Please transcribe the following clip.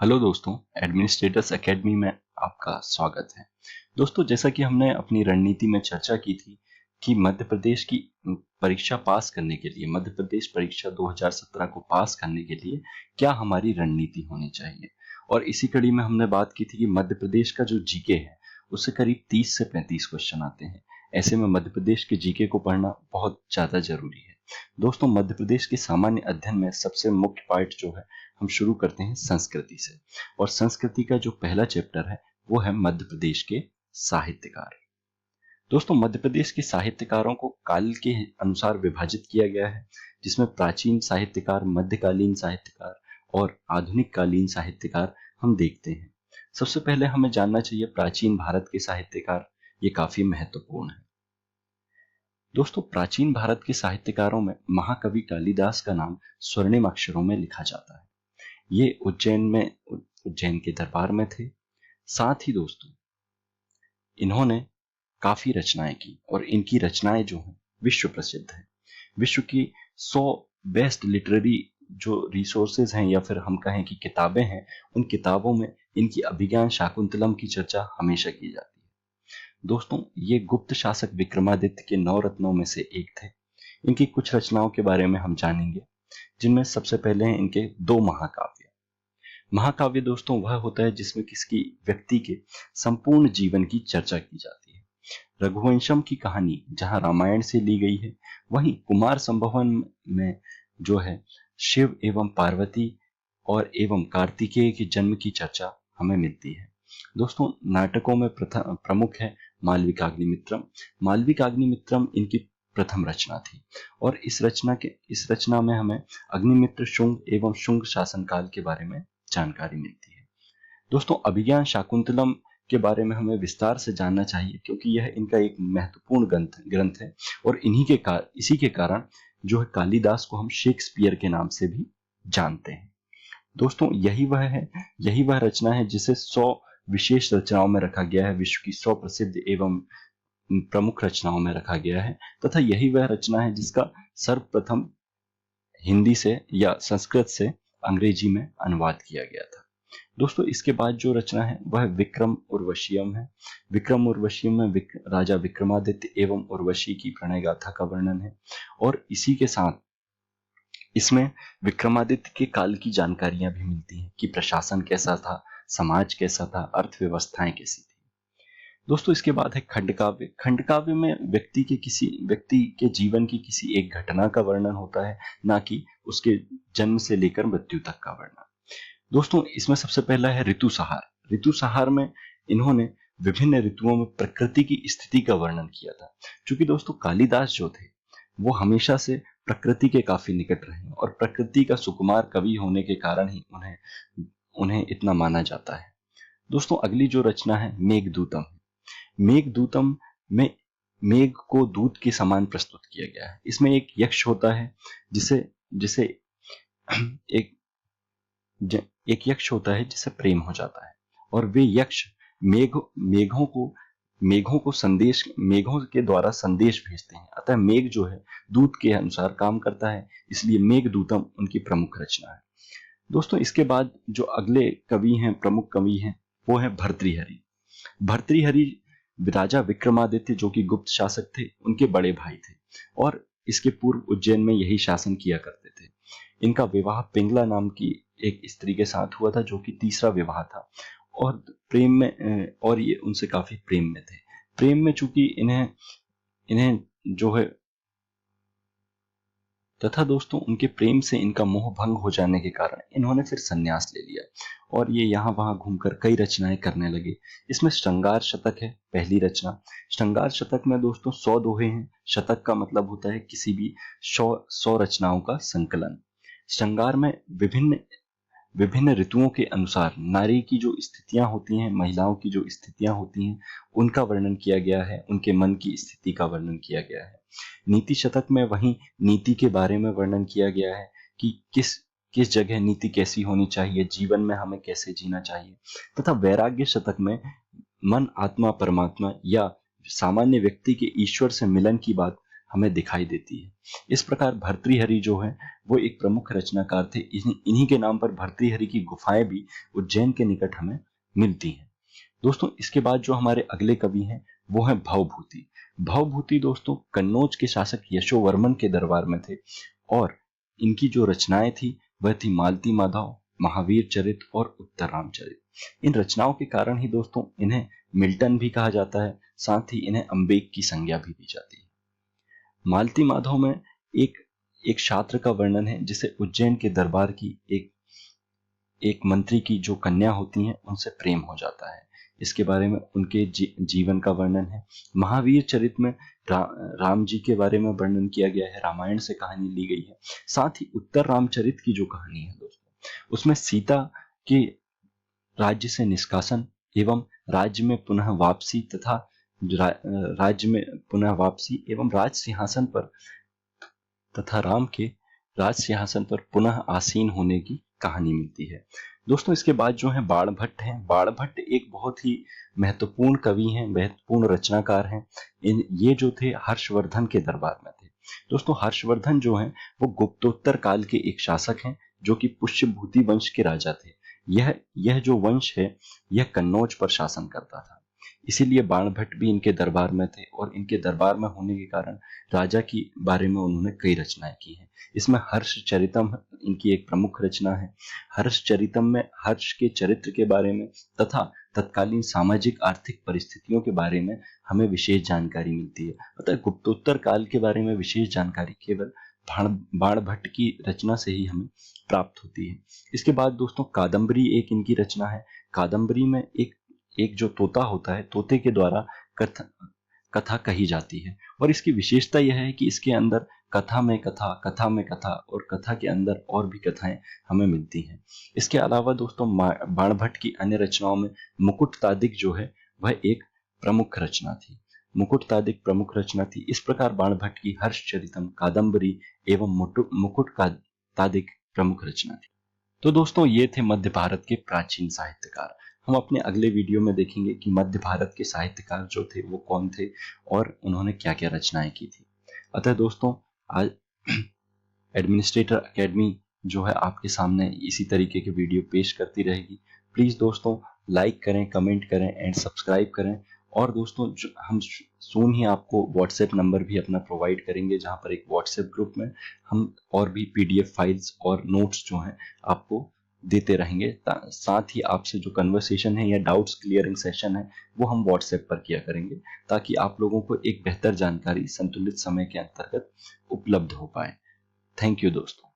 Hello दोस्तों, administrators academy में आपका स्वागत है। दोस्तों, जैसा कि हमने अपनी रणनीति में चर्चा की थी कि मध्य प्रदेश की परीक्षा पास करने के लिए, मध्य प्रदेश परीक्षा 2017 को पास करने के लिए क्या हमारी रणनीति होनी चाहिए। और इसी कड़ी में हमने बात की थी कि मध्य प्रदेश का जो जीके है उससे करीब 30 से 35 क्वेश्चन आते हैं। ऐसे में मध्य प्रदेश के जीके को पढ़ना बहुत ज़्यादा जरूरी है। दोस्तों, मध्य प्रदेश के सामान्य अध्ययन में सबसे मुख्य पार्ट जो है, हम शुरू करते हैं संस्कृति से। और संस्कृति का जो पहला चैप्टर है वो है मध्य प्रदेश के साहित्यकार। दोस्तों, मध्य प्रदेश के साहित्यकारों को काल के अनुसार विभाजित किया गया है, जिसमें प्राचीन साहित्यकार, मध्यकालीन साहित्यकार और आधुनिक कालीन साहित्यकार हम देखते हैं। सबसे पहले हमें जानना चाहिए प्राचीन भारत के साहित्यकार। ये काफी महत्वपूर्ण है। दोस्तों, प्राचीन भारत के साहित्यकारों में महाकवि कालिदास का नाम स्वर्णिम अक्षरों में लिखा जाता है। ये उज्जैन के दरबार में थे। साथ ही दोस्तों, इन्होंने काफी रचनाएं की और इनकी रचनाएं जो हैं विश्व प्रसिद्ध हैं। विश्व की 100 बेस्ट लिटरेरी जो रिसोर्सेज हैं या फिर हम कहें कि किताबें हैं, उन किताबों में इनकी अभिज्ञान शाकुंतलम की चर्चा हमेशा की जाती है। दोस्तों, ये गुप्त शासक विक्रमादित्य के 9 रत्नों में से एक थे। इनकी कुछ रचनाओं के बारे में हम जानेंगे, जिनमें सबसे पहले हैं इनके 2 महाकाव्य। महाकाव्य दोस्तों वह होता है जिसमें किसी व्यक्ति के संपूर्ण जीवन की चर्चा की जाती है। रघुवंशम की कहानी जहां रामायण से ली गई है, वहीं कुमार संभवन में जो है शिव एवं पार्वती और एवं कार्तिकेय के जन्म की चर्चा हमें मिलती है। दोस्तों, नाटकों में प्रमुख है मालविकाग्निमित्रम। मालविकाग्निमित्रम इनकी प्रथम रचना थी और इस रचना में हमें अग्निमित्र शुंग एवं शुंग शासनकाल के बारे में जानकारी मिलती है। दोस्तों, अभिज्ञान शाकुंतलम के बारे में हमें विस्तार से जानना चाहिए, क्योंकि यह इनका एक महत्वपूर्ण ग्रंथ है और इसी के कारण जो है कालिदास को हम शेक्सपियर के नाम से भी जानते हैं। दोस्तों, यही वह रचना है जिसे 100 विशेष रचनाओं में रखा गया है, विश्व की 100 प्रसिद्ध एवं प्रमुख रचनाओं में रखा गया है, तथा यही वह रचना है जिसका सर्वप्रथम हिंदी से या संस्कृत से अंग्रेजी में अनुवाद किया गया था। दोस्तों, इसके बाद जो रचना है वह विक्रम उर्वशीयम है। विक्रम उर्वशीयम में राजा विक्रमादित्य एवं उर्वशी की प्रणय गाथा का वर्णन है और इसी के साथ इसमें विक्रमादित्य के काल की जानकारियां भी मिलती हैं कि प्रशासन कैसा था, समाज कैसा था, अर्थव्यवस्थाएं कैसी थी। दोस्तों, इसके बाद है खंडकाव्य। खंडकाव्य में व्यक्ति के जीवन की किसी एक घटना का वर्णन होता है, ना कि उसके जन्म से लेकर मृत्यु तक का वर्णन। दोस्तों, इसमें सबसे पहला है ऋतुसंहार। ऋतुसंहार में इन्होंने विभिन्न ऋतुओं में प्रकृति की स्थिति का वर्णन किया था। क्योंकि दोस्तों, कालिदास जो थे वो हमेशा से प्रकृति के काफी निकट रहे और प्रकृति का सुकुमार कवि होने के कारण ही उन्हें इतना माना जाता है। दोस्तों, अगली जो रचना है मेघदूतम। मेघदूतम में मेघ को दूत के समान प्रस्तुत किया गया है। इसमें एक यक्ष होता है जिसे जिसे एक एक यक्ष होता है जिसे प्रेम हो जाता है और वे यक्ष मेघों के द्वारा संदेश भेजते हैं। अतः मेघ जो है दूत के अनुसार काम करता है, इसलिए मेघदूतम उनकी प्रमुख रचना है। दोस्तों, इसके बाद जो अगले कवि हैं, प्रमुख कवि हैं, वो है भर्तृहरि। भर्तृहरि राजा विक्रमादित्य जो कि गुप्त शासक थे, उनके बड़े भाई थे और इसके पूर्व उज्जैन में यही शासन किया करते थे। इनका विवाह पिंगला नाम की एक स्त्री के साथ हुआ था, जो कि तीसरा विवाह था और ये उनसे काफी प्रेम में थे। प्रेम में चूंकि इन्हें जो है तथा दोस्तों उनके प्रेम से इनका मोह भंग हो जाने के कारण इन्होंने फिर संन्यास ले लिया और ये यहाँ वहां घूमकर कई रचनाएं करने लगे। इसमें श्रृंगार शतक है पहली रचना। श्रृंगार शतक में दोस्तों 100 दोहे हैं। शतक का मतलब होता है किसी भी 100 रचनाओं का संकलन। श्रृंगार में विभिन्न ऋतुओं के अनुसार नारी की जो स्थितियां होती हैं, महिलाओं की जो स्थितियां होती हैं, उनका वर्णन किया गया है, उनके मन की स्थिति का वर्णन किया गया है। नीति शतक में वहीं नीति के बारे में वर्णन किया गया है कि किस जगह नीति कैसी होनी चाहिए, जीवन में हमें कैसे जीना चाहिए। तथा वैराग्य शतक में मन, आत्मा, परमात्मा या सामान्य व्यक्ति के ईश्वर से मिलन की बात हमें दिखाई देती है। इस प्रकार भर्तृहरि जो है वो एक प्रमुख रचनाकार थे। इन्हीं के नाम पर भर्तृहरि की गुफाएं भी उज्जैन के निकट हमें मिलती हैं। दोस्तों इसके बाद जो हमारे अगले कवि हैं वो हैं भवभूति। भवभूति दोस्तों कन्नौज के शासक यशोवर्मन के दरबार में थे और इनकी जो रचनाएं थी वह थी मालती माधव, महावीर चरित और उत्तर रामचरित। इन रचनाओं के कारण ही दोस्तों इन्हें मिल्टन भी कहा जाता है, साथ ही इन्हें अम्बेक की संज्ञा भी दी जाती है। मालती माधव में एक एक छात्र का वर्णन है जिसे उज्जैन के दरबार की एक मंत्री की जो कन्या होती हैं उनसे प्रेम हो जाता है। इसके बारे में उनके जीवन का वर्णन है। महावीर चरित में राम जी के बारे में वर्णन किया गया है, रामायण से कहानी ली गई है। साथ ही उत्तर रामचरित की जो कहानी है दोस्तों उसमें सीता के राज्य से निष्कासन एवं राज्य में पुनः वापसी तथा राज्य में पुनः वापसी एवं राज सिंहासन पर तथा राम के राज सिंहासन पर पुनः आसीन होने की कहानी मिलती है। दोस्तों इसके बाद जो है बाणभट्ट हैं। बाणभट्ट एक बहुत ही महत्वपूर्ण कवि हैं, महत्वपूर्ण रचनाकार हैं। ये जो थे हर्षवर्धन के दरबार में थे। दोस्तों हर्षवर्धन जो हैं वो गुप्तोत्तर काल के एक शासक हैं जो कि पुष्यभूति वंश के राजा थे। यह जो वंश है यह कन्नौज पर शासन करता था। इसीलिए बाणभट्ट भी इनके दरबार में थे और इनके दरबार में होने के कारण राजा की बारे में उन्होंने कई रचनाएं की हैं। इसमें हर्षचरितम इनकी एक प्रमुख रचना है। हर्षचरितम में हर्ष के चरित्र के बारे में तथा तत्कालीन सामाजिक आर्थिक परिस्थितियों के बारे में हमें विशेष जानकारी मिलती है। अतः गुप्तोत्तर काल के बारे में विशेष जानकारी केवल बाणभट्ट की रचना से ही हमें प्राप्त होती है। इसके बाद दोस्तों कादम्बरी एक इनकी रचना है। कादम्बरी में एक जो तोता होता है, तोते के द्वारा कथा कही जाती है और इसकी विशेषता यह है कि इसके अंदर कथा में कथा, कथा में कथा और कथा के अंदर और भी कथाएं हमें मिलती हैं। इसके अलावा दोस्तों बाणभट्ट की अन्य रचनाओं में मुकुटतादिक जो है वह एक प्रमुख रचना थी। मुकुटतादिक प्रमुख रचना थी। इस प्रकार बाणभट्ट की हर्षचरितम, कादम्बरी एवं मुकुटतादिक प्रमुख रचना थी। तो दोस्तों ये थे मध्य भारत के प्राचीन साहित्यकार। हम अपने अगले वीडियो में देखेंगे कि मध्य भारत के साहित्यकार जो थे वो कौन थे और उन्होंने क्या क्या रचनाएं की थी। अतः दोस्तों आज एडमिनिस्ट्रेटर एकेडमी जो है आपके सामने इसी तरीके के वीडियो पेश करती रहेगी। प्लीज दोस्तों लाइक करें, कमेंट करें एंड सब्सक्राइब करें। और दोस्तों हम सून ही आपको व्हाट्सएप नंबर भी अपना प्रोवाइड करेंगे जहां पर एक व्हाट्सएप ग्रुप में हम और भी पीडीएफ फाइल्स और नोट्स जो हैं आपको देते रहेंगे। साथ ही आपसे जो कन्वर्सेशन है या डाउट्स क्लियरिंग सेशन है वो हम व्हाट्सएप पर किया करेंगे ताकि आप लोगों को एक बेहतर जानकारी संतुलित समय के अंतर्गत उपलब्ध हो पाए। थैंक यू दोस्तों।